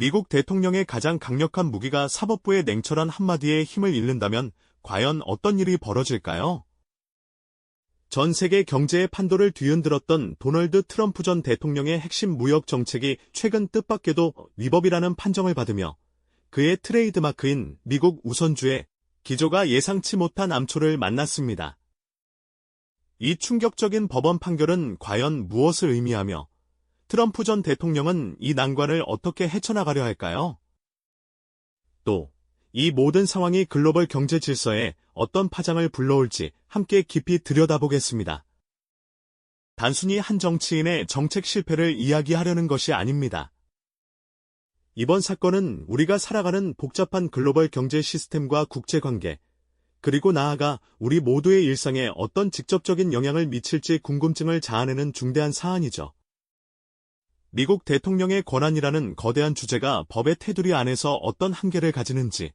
미국 대통령의 가장 강력한 무기가 사법부의 냉철한 한마디에 힘을 잃는다면 과연 어떤 일이 벌어질까요? 전 세계 경제의 판도를 뒤흔들었던 도널드 트럼프 전 대통령의 핵심 무역 정책이 최근 뜻밖에도 위법이라는 판정을 받으며 그의 트레이드마크인 미국 우선주의 기조가 예상치 못한 암초를 만났습니다. 이 충격적인 법원 판결은 과연 무엇을 의미하며 트럼프 전 대통령은 이 난관을 어떻게 헤쳐나가려 할까요? 또, 이 모든 상황이 글로벌 경제 질서에 어떤 파장을 불러올지 함께 깊이 들여다보겠습니다. 단순히 한 정치인의 정책 실패를 이야기하려는 것이 아닙니다. 이번 사건은 우리가 살아가는 복잡한 글로벌 경제 시스템과 국제관계, 그리고 나아가 우리 모두의 일상에 어떤 직접적인 영향을 미칠지 궁금증을 자아내는 중대한 사안이죠. 미국 대통령의 권한이라는 거대한 주제가 법의 테두리 안에서 어떤 한계를 가지는지,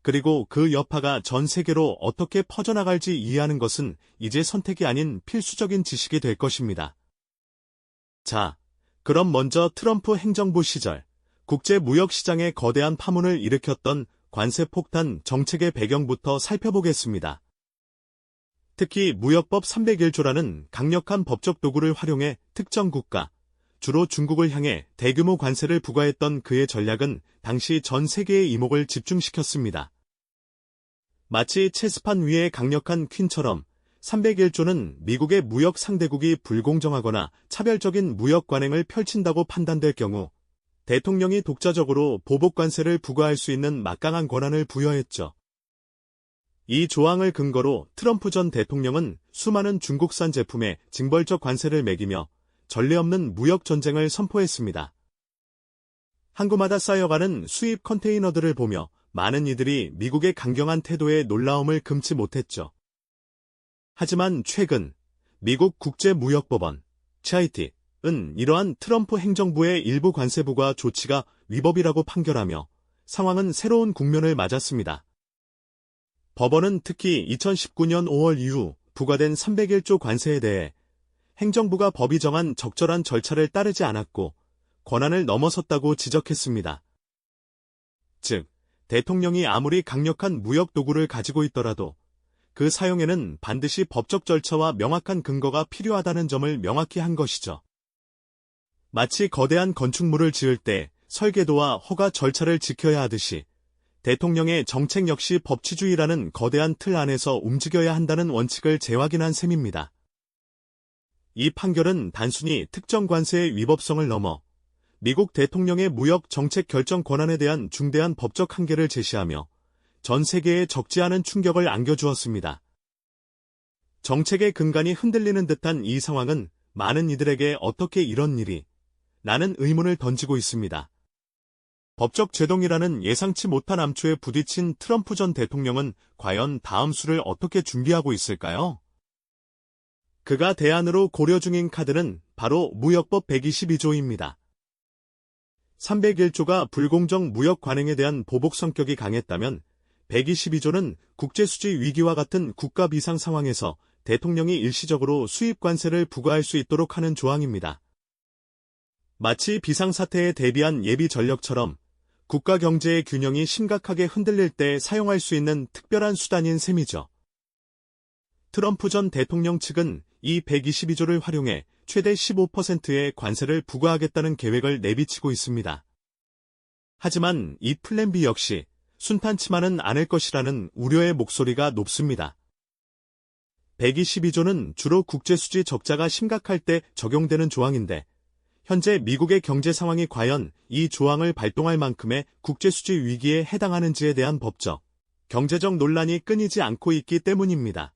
그리고 그 여파가 전 세계로 어떻게 퍼져나갈지 이해하는 것은 이제 선택이 아닌 필수적인 지식이 될 것입니다. 자, 그럼 먼저 트럼프 행정부 시절, 국제무역시장에 거대한 파문을 일으켰던 관세 폭탄 정책의 배경부터 살펴보겠습니다. 특히 무역법 301조라는 강력한 법적 도구를 활용해 특정 국가, 주로 중국을 향해 대규모 관세를 부과했던 그의 전략은 당시 전 세계의 이목을 집중시켰습니다. 마치 체스판 위의 강력한 퀸처럼 301조는 미국의 무역 상대국이 불공정하거나 차별적인 무역 관행을 펼친다고 판단될 경우 대통령이 독자적으로 보복 관세를 부과할 수 있는 막강한 권한을 부여했죠. 이 조항을 근거로 트럼프 전 대통령은 수많은 중국산 제품에 징벌적 관세를 매기며 전례 없는 무역 전쟁을 선포했습니다. 항구마다 쌓여가는 수입 컨테이너들을 보며 많은 이들이 미국의 강경한 태도에 놀라움을 금치 못했죠. 하지만 최근 미국 국제무역법원 CIT은 이러한 트럼프 행정부의 일부 관세 부과 조치가 위법이라고 판결하며 상황은 새로운 국면을 맞았습니다. 법원은 특히 2019년 5월 이후 부과된 301조 관세에 대해 행정부가 법이 정한 적절한 절차를 따르지 않았고 권한을 넘어섰다고 지적했습니다. 즉, 대통령이 아무리 강력한 무역 도구를 가지고 있더라도 그 사용에는 반드시 법적 절차와 명확한 근거가 필요하다는 점을 명확히 한 것이죠. 마치 거대한 건축물을 지을 때 설계도와 허가 절차를 지켜야 하듯이 대통령의 정책 역시 법치주의라는 거대한 틀 안에서 움직여야 한다는 원칙을 재확인한 셈입니다. 이 판결은 단순히 특정 관세의 위법성을 넘어 미국 대통령의 무역 정책 결정 권한에 대한 중대한 법적 한계를 제시하며 전 세계에 적지 않은 충격을 안겨주었습니다. 정책의 근간이 흔들리는 듯한 이 상황은 많은 이들에게 어떻게 이런 일이 라는 의문을 던지고 있습니다. 법적 제동이라는 예상치 못한 암초에 부딪힌 트럼프 전 대통령은 과연 다음 수를 어떻게 준비하고 있을까요? 그가 대안으로 고려 중인 카드는 바로 무역법 122조입니다. 301조가 불공정 무역 관행에 대한 보복 성격이 강했다면 122조는 국제수지 위기와 같은 국가 비상 상황에서 대통령이 일시적으로 수입 관세를 부과할 수 있도록 하는 조항입니다. 마치 비상사태에 대비한 예비 전력처럼 국가 경제의 균형이 심각하게 흔들릴 때 사용할 수 있는 특별한 수단인 셈이죠. 트럼프 전 대통령 측은 이 122조를 활용해 최대 15%의 관세를 부과하겠다는 계획을 내비치고 있습니다. 하지만 이 플랜 B 역시 순탄치만은 않을 것이라는 우려의 목소리가 높습니다. 122조는 주로 국제수지 적자가 심각할 때 적용되는 조항인데 현재 미국의 경제 상황이 과연 이 조항을 발동할 만큼의 국제수지 위기에 해당하는지에 대한 법적, 경제적 논란이 끊이지 않고 있기 때문입니다.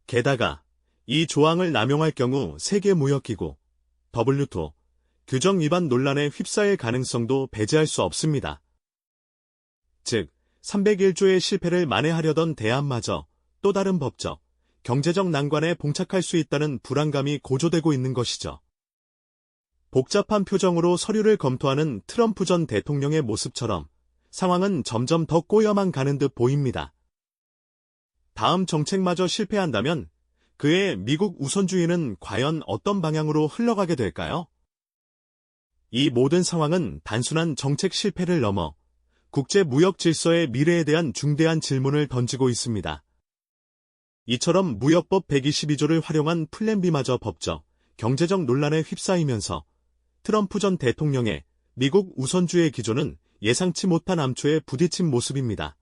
게다가 이 조항을 남용할 경우 세계무역기구, WTO, 규정 위반 논란에 휩싸일 가능성도 배제할 수 없습니다. 즉, 301조의 실패를 만회하려던 대안마저 또 다른 법적, 경제적 난관에 봉착할 수 있다는 불안감이 고조되고 있는 것이죠. 복잡한 표정으로 서류를 검토하는 트럼프 전 대통령의 모습처럼 상황은 점점 더 꼬여만 가는 듯 보입니다. 다음 정책마저 실패한다면 그의 미국 우선주의는 과연 어떤 방향으로 흘러가게 될까요? 이 모든 상황은 단순한 정책 실패를 넘어 국제 무역 질서의 미래에 대한 중대한 질문을 던지고 있습니다. 이처럼 무역법 122조를 활용한 플랜 B마저 법적, 경제적 논란에 휩싸이면서 트럼프 전 대통령의 미국 우선주의 기조는 예상치 못한 암초에 부딪힌 모습입니다.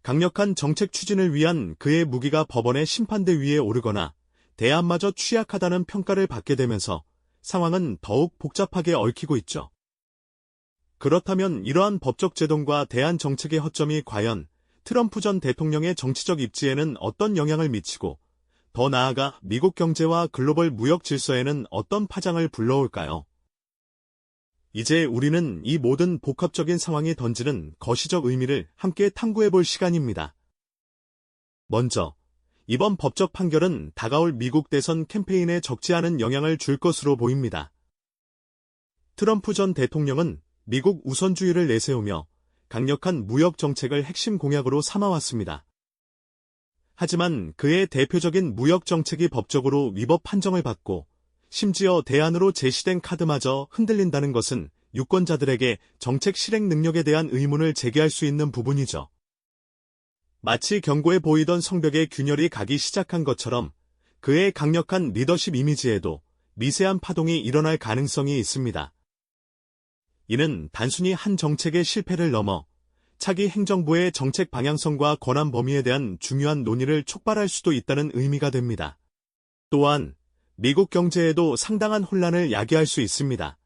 강력한 정책 추진을 위한 그의 무기가 법원의 심판대 위에 오르거나 대안마저 취약하다는 평가를 받게 되면서 상황은 더욱 복잡하게 얽히고 있죠. 그렇다면 이러한 법적 제동과 대안 정책의 허점이 과연 트럼프 전 대통령의 정치적 입지에는 어떤 영향을 미치고 더 나아가 미국 경제와 글로벌 무역 질서에는 어떤 파장을 불러올까요? 이제 우리는 이 모든 복합적인 상황이 던지는 거시적 의미를 함께 탐구해볼 시간입니다. 먼저, 이번 법적 판결은 다가올 미국 대선 캠페인에 적지 않은 영향을 줄 것으로 보입니다. 트럼프 전 대통령은 미국 우선주의를 내세우며 강력한 무역 정책을 핵심 공약으로 삼아왔습니다. 하지만 그의 대표적인 무역 정책이 법적으로 위법 판정을 받고 심지어 대안으로 제시된 카드마저 흔들린다는 것은 유권자들에게 정책 실행 능력에 대한 의문을 제기할 수 있는 부분이죠. 마치 경고해 보이던 성벽에 균열이 가기 시작한 것처럼 그의 강력한 리더십 이미지에도 미세한 파동이 일어날 가능성이 있습니다. 이는 단순히 한 정책의 실패를 넘어 차기 행정부의 정책 방향성과 권한 범위에 대한 중요한 논의를 촉발할 수도 있다는 의미가 됩니다. 또한 미국 경제에도 상당한 혼란을 야기할 수 있습니다.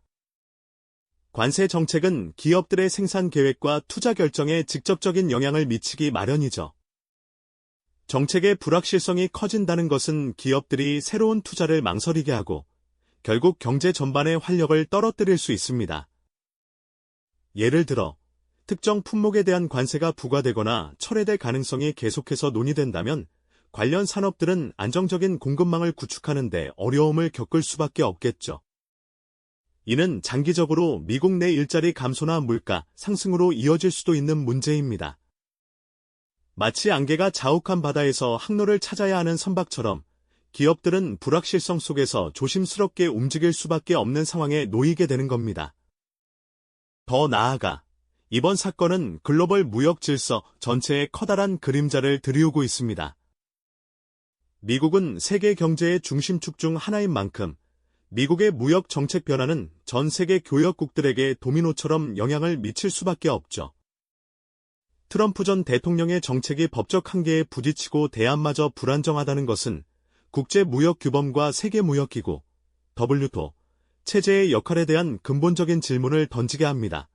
관세 정책은 기업들의 생산 계획과 투자 결정에 직접적인 영향을 미치기 마련이죠. 정책의 불확실성이 커진다는 것은 기업들이 새로운 투자를 망설이게 하고 결국 경제 전반의 활력을 떨어뜨릴 수 있습니다. 예를 들어 특정 품목에 대한 관세가 부과되거나 철회될 가능성이 계속해서 논의된다면 관련 산업들은 안정적인 공급망을 구축하는 데 어려움을 겪을 수밖에 없겠죠. 이는 장기적으로 미국 내 일자리 감소나 물가 상승으로 이어질 수도 있는 문제입니다. 마치 안개가 자욱한 바다에서 항로를 찾아야 하는 선박처럼 기업들은 불확실성 속에서 조심스럽게 움직일 수밖에 없는 상황에 놓이게 되는 겁니다. 더 나아가 이번 사건은 글로벌 무역 질서 전체에 커다란 그림자를 들이우고 있습니다. 미국은 세계 경제의 중심축 중 하나인 만큼 미국의 무역 정책 변화는 전 세계 교역국들에게 도미노처럼 영향을 미칠 수밖에 없죠. 트럼프 전 대통령의 정책이 법적 한계에 부딪히고 대안마저 불안정하다는 것은 국제무역규범과 세계무역기구, WTO, 체제의 역할에 대한 근본적인 질문을 던지게 합니다.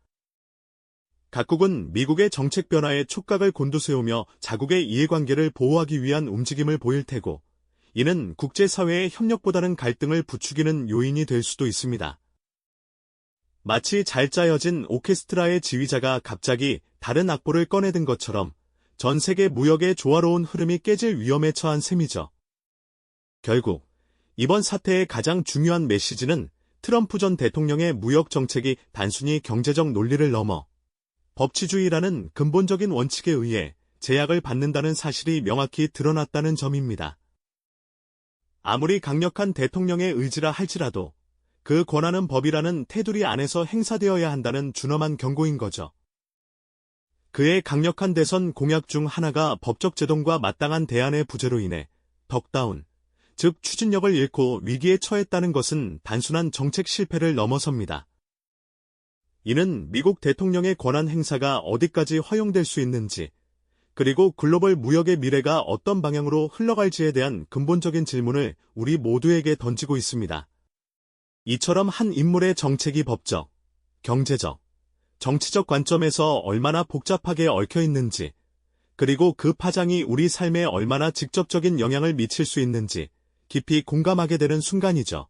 각국은 미국의 정책 변화에 촉각을 곤두세우며 자국의 이해관계를 보호하기 위한 움직임을 보일 테고, 이는 국제사회의 협력보다는 갈등을 부추기는 요인이 될 수도 있습니다. 마치 잘 짜여진 오케스트라의 지휘자가 갑자기 다른 악보를 꺼내든 것처럼 전 세계 무역의 조화로운 흐름이 깨질 위험에 처한 셈이죠. 결국 이번 사태의 가장 중요한 메시지는 트럼프 전 대통령의 무역 정책이 단순히 경제적 논리를 넘어 법치주의라는 근본적인 원칙에 의해 제약을 받는다는 사실이 명확히 드러났다는 점입니다. 아무리 강력한 대통령의 의지라 할지라도 그 권한은 법이라는 테두리 안에서 행사되어야 한다는 준엄한 경고인 거죠. 그의 강력한 대선 공약 중 하나가 법적 제동과 마땅한 대안의 부재로 인해 덕다운, 즉 추진력을 잃고 위기에 처했다는 것은 단순한 정책 실패를 넘어섭니다. 이는 미국 대통령의 권한 행사가 어디까지 허용될 수 있는지, 그리고 글로벌 무역의 미래가 어떤 방향으로 흘러갈지에 대한 근본적인 질문을 우리 모두에게 던지고 있습니다. 이처럼 한 인물의 정책이 법적, 경제적, 정치적 관점에서 얼마나 복잡하게 얽혀 있는지, 그리고 그 파장이 우리 삶에 얼마나 직접적인 영향을 미칠 수 있는지 깊이 공감하게 되는 순간이죠.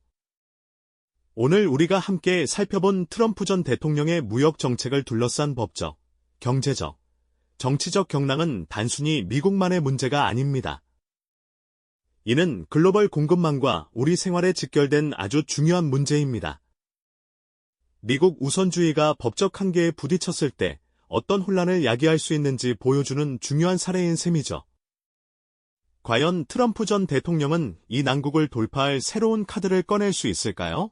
오늘 우리가 함께 살펴본 트럼프 전 대통령의 무역 정책을 둘러싼 법적, 경제적, 정치적 경랑은 단순히 미국만의 문제가 아닙니다. 이는 글로벌 공급망과 우리 생활에 직결된 아주 중요한 문제입니다. 미국 우선주의가 법적 한계에 부딪혔을 때 어떤 혼란을 야기할 수 있는지 보여주는 중요한 사례인 셈이죠. 과연 트럼프 전 대통령은 이 난국을 돌파할 새로운 카드를 꺼낼 수 있을까요?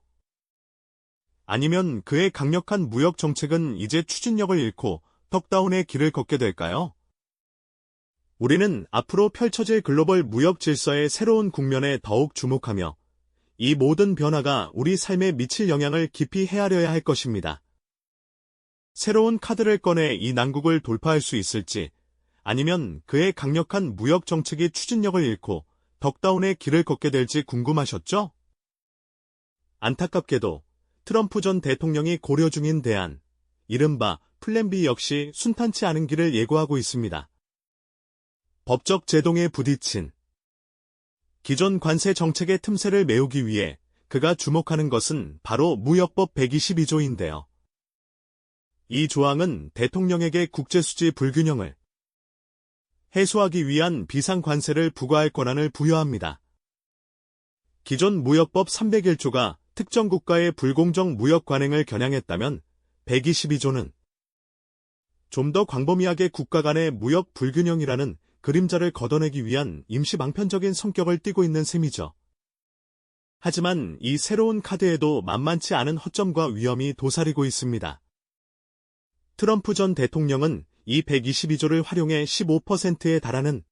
아니면 그의 강력한 무역 정책은 이제 추진력을 잃고 덕다운의 길을 걷게 될까요? 우리는 앞으로 펼쳐질 글로벌 무역 질서의 새로운 국면에 더욱 주목하며 이 모든 변화가 우리 삶에 미칠 영향을 깊이 헤아려야 할 것입니다. 새로운 카드를 꺼내 이 난국을 돌파할 수 있을지, 아니면 그의 강력한 무역 정책이 추진력을 잃고 덕다운의 길을 걷게 될지 궁금하셨죠? 안타깝게도 트럼프 전 대통령이 고려 중인 대안, 이른바 플랜 B 역시 순탄치 않은 길을 예고하고 있습니다. 법적 제동에 부딪힌 기존 관세 정책의 틈새를 메우기 위해 그가 주목하는 것은 바로 무역법 122조인데요. 이 조항은 대통령에게 국제수지 불균형을 해소하기 위한 비상관세를 부과할 권한을 부여합니다. 기존 무역법 301조가 특정 국가의 불공정 무역 관행을 겨냥했다면 122조는 좀 더 광범위하게 국가 간의 무역 불균형이라는 그림자를 걷어내기 위한 임시 방편적인 성격을 띠고 있는 셈이죠. 하지만 이 새로운 카드에도 만만치 않은 허점과 위험이 도사리고 있습니다. 트럼프 전 대통령은 이 122조를 활용해 15%에 달하는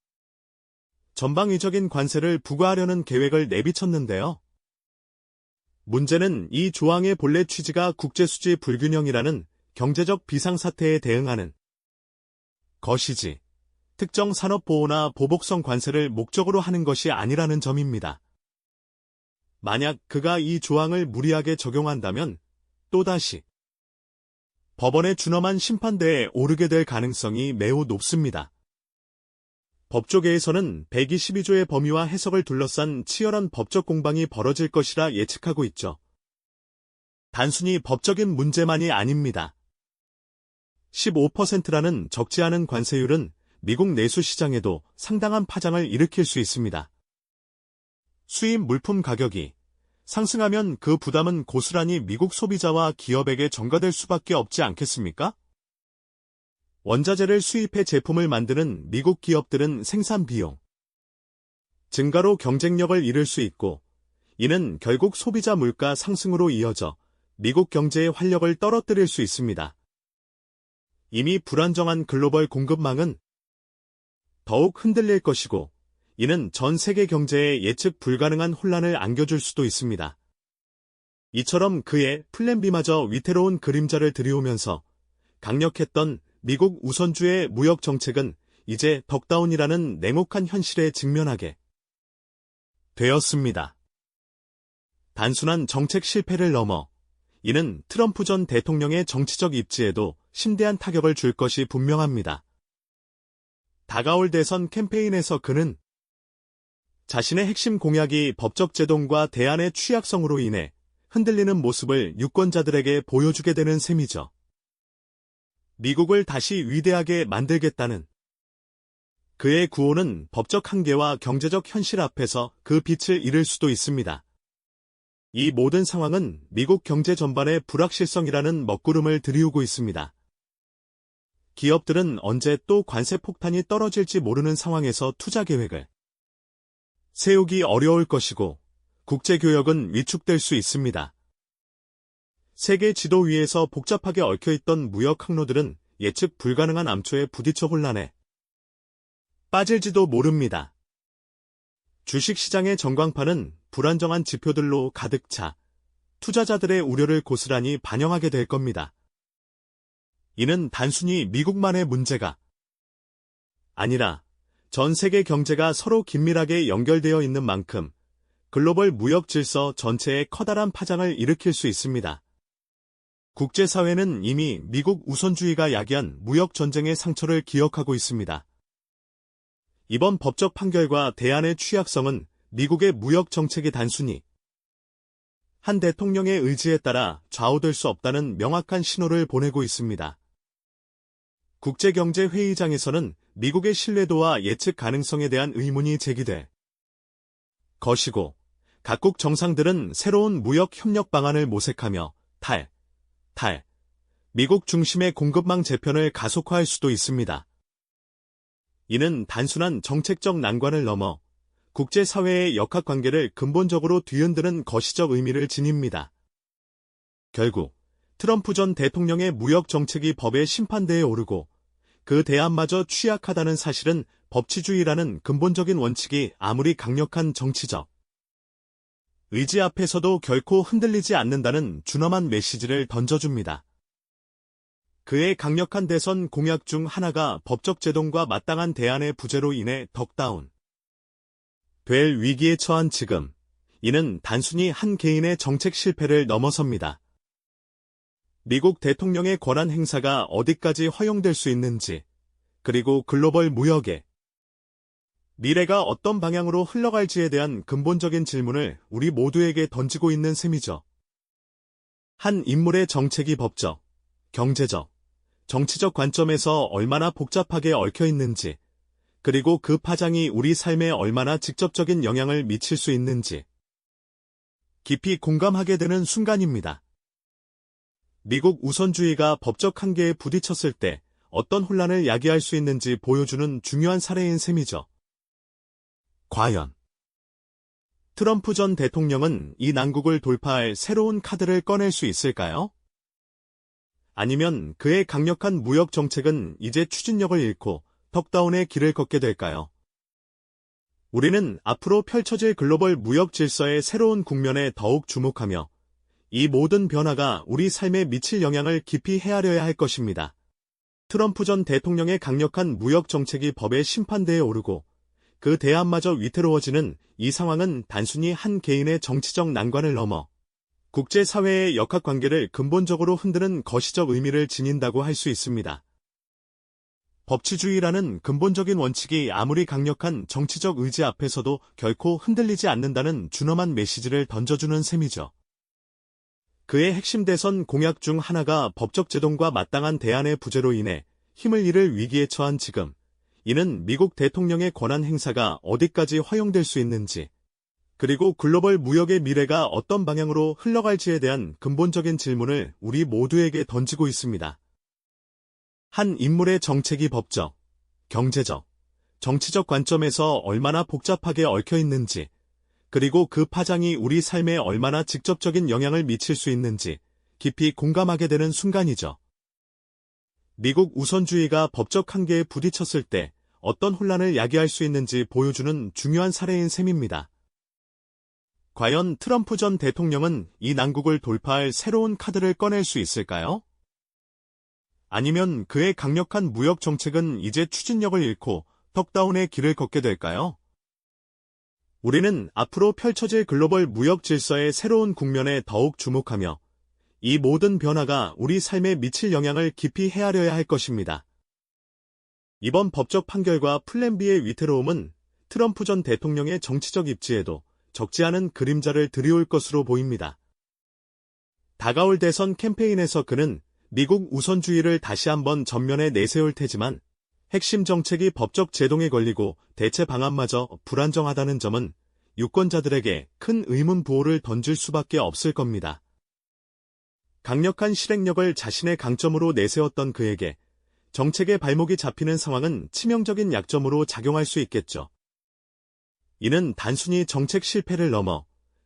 전방위적인 관세를 부과하려는 계획을 내비쳤는데요. 문제는 이 조항의 본래 취지가 국제수지 불균형이라는 경제적 비상사태에 대응하는 것이지, 특정 산업보호나 보복성 관세를 목적으로 하는 것이 아니라는 점입니다. 만약 그가 이 조항을 무리하게 적용한다면 또다시 법원의 준엄한 심판대에 오르게 될 가능성이 매우 높습니다. 법조계에서는 122조의 범위와 해석을 둘러싼 치열한 법적 공방이 벌어질 것이라 예측하고 있죠. 단순히 법적인 문제만이 아닙니다. 15%라는 적지 않은 관세율은 미국 내수 시장에도 상당한 파장을 일으킬 수 있습니다. 수입 물품 가격이 상승하면 그 부담은 고스란히 미국 소비자와 기업에게 전가될 수밖에 없지 않겠습니까? 원자재를 수입해 제품을 만드는 미국 기업들은 생산 비용 증가로 경쟁력을 잃을 수 있고, 이는 결국 소비자 물가 상승으로 이어져 미국 경제의 활력을 떨어뜨릴 수 있습니다. 이미 불안정한 글로벌 공급망은 더욱 흔들릴 것이고, 이는 전 세계 경제에 예측 불가능한 혼란을 안겨줄 수도 있습니다. 이처럼 그의 플랜 B마저 위태로운 그림자를 들이오면서 강력했던 미국 우선주의 무역 정책은 이제 덕다운이라는 냉혹한 현실에 직면하게 되었습니다. 단순한 정책 실패를 넘어 이는 트럼프 전 대통령의 정치적 입지에도 심대한 타격을 줄 것이 분명합니다. 다가올 대선 캠페인에서 그는 자신의 핵심 공약이 법적 제동과 대안의 취약성으로 인해 흔들리는 모습을 유권자들에게 보여주게 되는 셈이죠. 미국을 다시 위대하게 만들겠다는 그의 구호는 법적 한계와 경제적 현실 앞에서 그 빛을 잃을 수도 있습니다. 이 모든 상황은 미국 경제 전반의 불확실성이라는 먹구름을 들이우고 있습니다. 기업들은 언제 또 관세 폭탄이 떨어질지 모르는 상황에서 투자 계획을 세우기 어려울 것이고, 국제교역은 위축될 수 있습니다. 세계 지도 위에서 복잡하게 얽혀있던 무역 항로들은 예측 불가능한 암초에 부딪혀 혼란해 빠질지도 모릅니다. 주식시장의 전광판은 불안정한 지표들로 가득 차 투자자들의 우려를 고스란히 반영하게 될 겁니다. 이는 단순히 미국만의 문제가 아니라 전 세계 경제가 서로 긴밀하게 연결되어 있는 만큼 글로벌 무역 질서 전체에 커다란 파장을 일으킬 수 있습니다. 국제사회는 이미 미국 우선주의가 야기한 무역 전쟁의 상처를 기억하고 있습니다. 이번 법적 판결과 대안의 취약성은 미국의 무역 정책이 단순히 한 대통령의 의지에 따라 좌우될 수 없다는 명확한 신호를 보내고 있습니다. 국제경제회의장에서는 미국의 신뢰도와 예측 가능성에 대한 의문이 제기될 것이고, 각국 정상들은 새로운 무역 협력 방안을 모색하며 미국 중심의 공급망 재편을 가속화할 수도 있습니다. 이는 단순한 정책적 난관을 넘어 국제사회의 역학관계를 근본적으로 뒤흔드는 거시적 의미를 지닙니다. 결국 트럼프 전 대통령의 무역 정책이 법의 심판대에 오르고 그 대안마저 취약하다는 사실은 법치주의라는 근본적인 원칙이 아무리 강력한 정치적 의지 앞에서도 결코 흔들리지 않는다는 준엄한 메시지를 던져줍니다. 그의 강력한 대선 공약 중 하나가 법적 제동과 마땅한 대안의 부재로 인해 덕다운 될 위기에 처한 지금, 이는 단순히 한 개인의 정책 실패를 넘어섭니다. 미국 대통령의 권한 행사가 어디까지 허용될 수 있는지, 그리고 글로벌 무역의 미래가 어떤 방향으로 흘러갈지에 대한 근본적인 질문을 우리 모두에게 던지고 있는 셈이죠. 한 인물의 정책이 법적, 경제적, 정치적 관점에서 얼마나 복잡하게 얽혀 있는지, 그리고 그 파장이 우리 삶에 얼마나 직접적인 영향을 미칠 수 있는지 깊이 공감하게 되는 순간입니다. 미국 우선주의가 법적 한계에 부딪혔을 때 어떤 혼란을 야기할 수 있는지 보여주는 중요한 사례인 셈이죠. 과연 트럼프 전 대통령은 이 난국을 돌파할 새로운 카드를 꺼낼 수 있을까요? 아니면 그의 강력한 무역 정책은 이제 추진력을 잃고 턱다운의 길을 걷게 될까요? 우리는 앞으로 펼쳐질 글로벌 무역 질서의 새로운 국면에 더욱 주목하며 이 모든 변화가 우리 삶에 미칠 영향을 깊이 헤아려야 할 것입니다. 트럼프 전 대통령의 강력한 무역 정책이 법의 심판대에 오르고 그 대안마저 위태로워지는 이 상황은 단순히 한 개인의 정치적 난관을 넘어 국제사회의 역학관계를 근본적으로 흔드는 거시적 의미를 지닌다고 할 수 있습니다. 법치주의라는 근본적인 원칙이 아무리 강력한 정치적 의지 앞에서도 결코 흔들리지 않는다는 준엄한 메시지를 던져주는 셈이죠. 그의 핵심 대선 공약 중 하나가 법적 제동과 마땅한 대안의 부재로 인해 힘을 잃을 위기에 처한 지금, 이는 미국 대통령의 권한 행사가 어디까지 허용될 수 있는지, 그리고 글로벌 무역의 미래가 어떤 방향으로 흘러갈지에 대한 근본적인 질문을 우리 모두에게 던지고 있습니다. 한 인물의 정책이 법적, 경제적, 정치적 관점에서 얼마나 복잡하게 얽혀 있는지, 그리고 그 파장이 우리 삶에 얼마나 직접적인 영향을 미칠 수 있는지 깊이 공감하게 되는 순간이죠. 미국 우선주의가 법적 한계에 부딪혔을 때 어떤 혼란을 야기할 수 있는지 보여주는 중요한 사례인 셈입니다. 과연 트럼프 전 대통령은 이 난국을 돌파할 새로운 카드를 꺼낼 수 있을까요? 아니면 그의 강력한 무역 정책은 이제 추진력을 잃고 턱다운의 길을 걷게 될까요? 우리는 앞으로 펼쳐질 글로벌 무역 질서의 새로운 국면에 더욱 주목하며 이 모든 변화가 우리 삶에 미칠 영향을 깊이 헤아려야 할 것입니다. 이번 법적 판결과 플랜 B의 위태로움은 트럼프 전 대통령의 정치적 입지에도 적지 않은 그림자를 들이올 것으로 보입니다. 다가올 대선 캠페인에서 그는 미국 우선주의를 다시 한번 전면에 내세울 테지만 핵심 정책이 법적 제동에 걸리고 대체 방안마저 불안정하다는 점은 유권자들에게 큰 의문 부호를 던질 수밖에 없을 겁니다. 강력한 실행력을 자신의 강점으로 내세웠던 그에게 정책의 발목이 잡히는 상황은 치명적인 약점으로 작용할 수 있겠죠. 이는 단순히 정책 실패를 넘어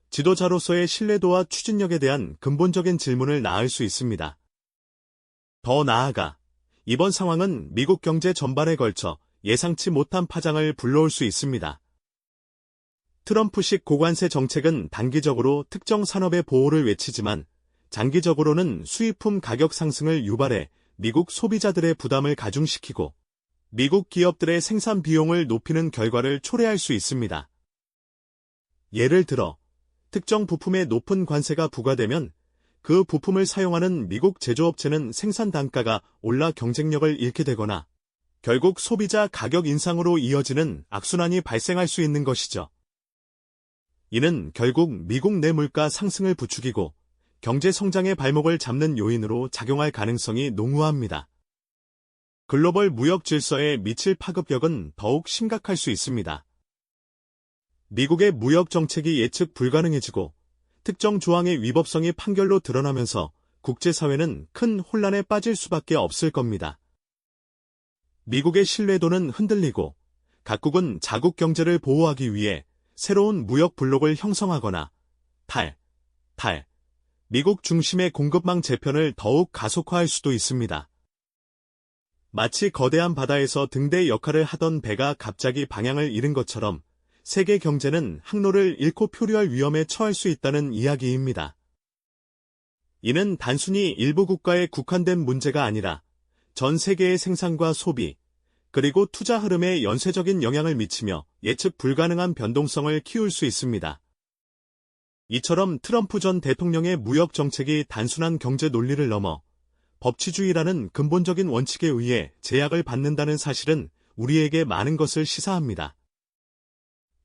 지도자로서의 신뢰도와 추진력에 대한 근본적인 질문을 낳을 수 있습니다. 더 나아가 이번 상황은 미국 경제 전반에 걸쳐 예상치 못한 파장을 불러올 수 있습니다. 트럼프식 고관세 정책은 단기적으로 특정 산업의 보호를 외치지만 장기적으로는 수입품 가격 상승을 유발해 미국 소비자들의 부담을 가중시키고 미국 기업들의 생산 비용을 높이는 결과를 초래할 수 있습니다. 예를 들어 특정 부품에 높은 관세가 부과되면 그 부품을 사용하는 미국 제조업체는 생산 단가가 올라 경쟁력을 잃게 되거나 결국 소비자 가격 인상으로 이어지는 악순환이 발생할 수 있는 것이죠. 이는 결국 미국 내 물가 상승을 부추기고 경제 성장의 발목을 잡는 요인으로 작용할 가능성이 농후합니다. 글로벌 무역 질서에 미칠 파급력은 더욱 심각할 수 있습니다. 미국의 무역 정책이 예측 불가능해지고 특정 조항의 위법성이 판결로 드러나면서 국제사회는 큰 혼란에 빠질 수밖에 없을 겁니다. 미국의 신뢰도는 흔들리고 각국은 자국 경제를 보호하기 위해 새로운 무역 블록을 형성하거나 미국 중심의 공급망 재편을 더욱 가속화할 수도 있습니다. 마치 거대한 바다에서 등대 역할을 하던 배가 갑자기 방향을 잃은 것처럼 세계 경제는 항로를 잃고 표류할 위험에 처할 수 있다는 이야기입니다. 이는 단순히 일부 국가에 국한된 문제가 아니라 전 세계의 생산과 소비, 그리고 투자 흐름에 연쇄적인 영향을 미치며 예측 불가능한 변동성을 키울 수 있습니다. 이처럼 트럼프 전 대통령의 무역 정책이 단순한 경제 논리를 넘어 법치주의라는 근본적인 원칙에 의해 제약을 받는다는 사실은 우리에게 많은 것을 시사합니다.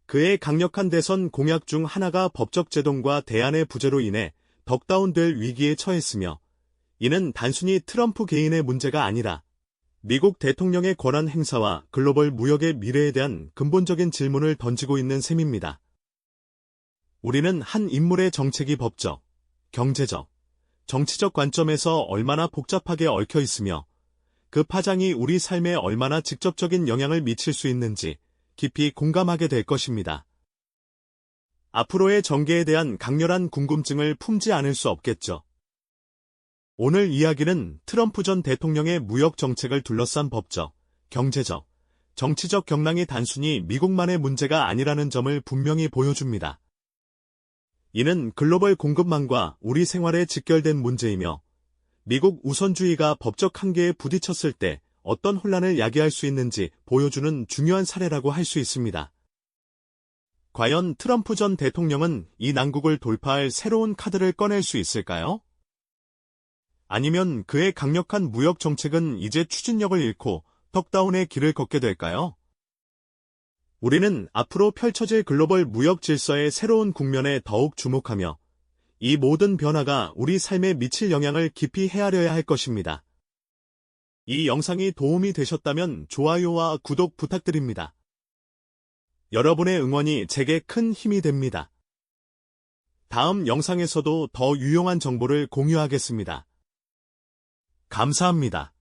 그의 강력한 대선 공약 중 하나가 법적 제동과 대안의 부재로 인해 덕다운될 위기에 처했으며, 이는 단순히 트럼프 개인의 문제가 아니라 미국 대통령의 권한 행사와 글로벌 무역의 미래에 대한 근본적인 질문을 던지고 있는 셈입니다. 우리는 한 인물의 정책이 법적, 경제적, 정치적 관점에서 얼마나 복잡하게 얽혀 있으며 그 파장이 우리 삶에 얼마나 직접적인 영향을 미칠 수 있는지 깊이 공감하게 될 것입니다. 앞으로의 전개에 대한 강렬한 궁금증을 품지 않을 수 없겠죠. 오늘 이야기는 트럼프 전 대통령의 무역 정책을 둘러싼 법적, 경제적, 정치적 경랑이 단순히 미국만의 문제가 아니라는 점을 분명히 보여줍니다. 이는 글로벌 공급망과 우리 생활에 직결된 문제이며, 미국 우선주의가 법적 한계에 부딪혔을 때 어떤 혼란을 야기할 수 있는지 보여주는 중요한 사례라고 할 수 있습니다. 과연 트럼프 전 대통령은 이 난국을 돌파할 새로운 카드를 꺼낼 수 있을까요? 아니면 그의 강력한 무역 정책은 이제 추진력을 잃고 턱다운의 길을 걷게 될까요? 우리는 앞으로 펼쳐질 글로벌 무역 질서의 새로운 국면에 더욱 주목하며 이 모든 변화가 우리 삶에 미칠 영향을 깊이 헤아려야 할 것입니다. 이 영상이 도움이 되셨다면 좋아요와 구독 부탁드립니다. 여러분의 응원이 제게 큰 힘이 됩니다. 다음 영상에서도 더 유용한 정보를 공유하겠습니다. 감사합니다.